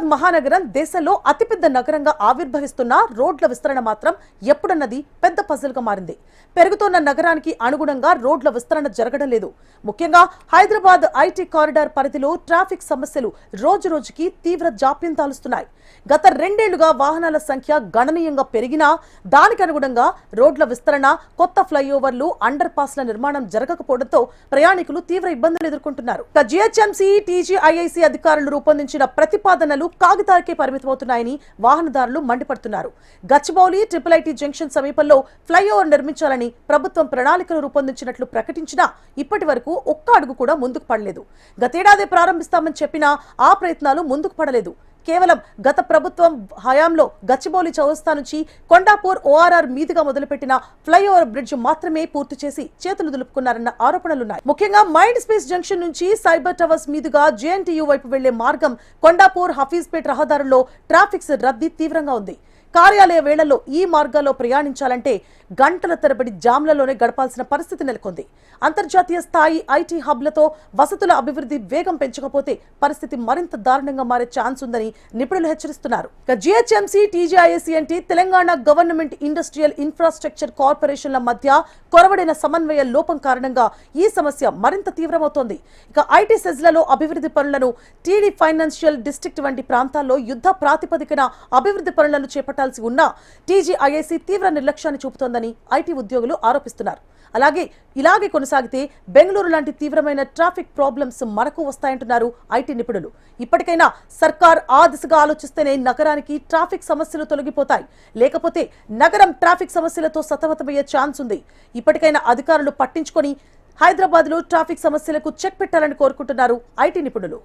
హైదరాబాద్ మహానగరం దేశంలో అతిపెద్ద నగరంగా ఆవిర్భవిస్తున్న రోడ్ల విస్తరణ మాత్రం ఎప్పుడన్నది పెద్ద పజిల్ గా మారింది. పెరుగుతున్న నగరానికి అనుగుణంగా రోడ్ల విస్తరణ జరగడం లేదు. ముఖ్యంగా హైదరాబాద్ ఐటీ కారిడార్ పరిధిలో ట్రాఫిక్ సమస్యలు రోజురోజుకి తీవ్ర జాప్యం తాలుస్తున్నాయి. గత 2 ఏళ్లుగా వాహనాల సంఖ్య గణనీయంగా పెరిగినా దానికి అనుగుణంగా రోడ్ల విస్తరణ, కొత్త ఫ్లైఓవర్లు, అండర్ పాస్ల నిర్మాణం జరగకపోవడంతో ప్రయాణికులు తీవ్ర ఇబ్బందులు ఎదుర్కొంటున్నారు. జీహెచ్ఎంసీ, టీజీఐఐసీ అధికారులు రూపొందించిన ప్రతిపాదనలు కాగితాలకే పరిమితమవుతున్నాయని వాహనదారులు మండిపడుతున్నారు. గచ్చిబౌలి, ట్రిపుల్ ఐటీ జంక్షన్ సమీపంలో ఫ్లైఓవర్ నిర్మించాలని ప్రభుత్వం ప్రణాళికలు రూపొందించినట్లు ప్రకటించినా ఇప్పటి వరకు ఒక్క అడుగు కూడా ముందుకు పడలేదు. గతేడాది ప్రారంభిస్తామని చెప్పినా ఆ ప్రయత్నాలు ముందుకు పడలేదు. కేవలం గత ప్రభుత్వం హయాంలో గచ్చిబౌలి చౌరస్తా నుంచి కొండాపూర్ ఓఆర్ఆర్ మీదుగా మొదలుపెట్టిన ఫ్లైఓవర్ బ్రిడ్జ్ మాత్రమే పూర్తి చేసి చేతులు దులుపుకున్నారన్న ఆరోపణలున్నాయి. ముఖ్యంగా మైండ్ స్పేస్ జంక్షన్ నుంచి సైబర్ టవర్స్ మీదుగా జేఎన్టీయూ వైపు వెళ్లే మార్గం కొండాపూర్ హఫీజ్పేట్ రహదారుల్లో ట్రాఫిక్ రద్దీ తీవ్రంగా ఉంది. కార్యాలయ వేళల్లో ఈ మార్గాల్లో ప్రయాణించాలంటే గంటల తరబడి జామ్లలోనే గడపాల్సిన పరిస్థితి నెలకొంది. అంతర్జాతీయ స్థాయి ఐటీ హబ్లతో వసతుల అభివృద్ధి వేగం పెంచకపోతే పరిస్థితి మరింత దారుణంగా మారే ఛాన్స్ ఉందని నిపుణులు హెచ్చరిస్తున్నారు. జీహెచ్ఎంసీ, టీజీఐఐసీ అంటే తెలంగాణ గవర్నమెంట్ ఇండస్ట్రియల్ ఇన్ఫ్రాస్ట్రక్చర్ కార్పొరేషన్ల మధ్య కొరవడైన సమన్వయ లోపం కారణంగా ఈ సమస్య మరింత తీవ్రమవుతోంది. ఇక ఐటీ సెజ్లలో అభివృద్ధి పనులను టీడీ ఫైనాన్షియల్ డిస్ట్రిక్ట్ వంటి ప్రాంతాల్లో యుద్ధ ప్రాతిపదికన అభివృద్ధి పనులను చేపట్టాల్సి ఉన్నా టీజీఐఐసీ తీవ్ర నిర్లక్ష్యాన్ని చూపుతోందని ఐటీ ఉద్యోగులు ఆరోపిస్తున్నారు. ఇలాగే కొనసాగితే బెంగళూరు లాంటి తీవ్రమైన ట్రాఫిక్ ప్రాబ్లమ్స్ మనకు వస్తాయంటున్నారు ఐటీ నిపుణులు. ఇప్పటికైనా సర్కార్ ఆ దిశగా ఆలోచిస్తేనే నగరానికి ట్రాఫిక్ సమస్యలు తొలగిపోతాయి. లేకపోతే నగరం ట్రాఫిక్ సమస్యలతో సతమతమయ్యే ఛాన్స్ ఉంది. ఇప్పటికైనా అధికారులు పట్టించుకొని హైదరాబాద్ లో ట్రాఫిక్ సమస్యలకు చెక్ పెట్టాలని కోరుకుంటున్నారు ఐటీ నిపుణులు.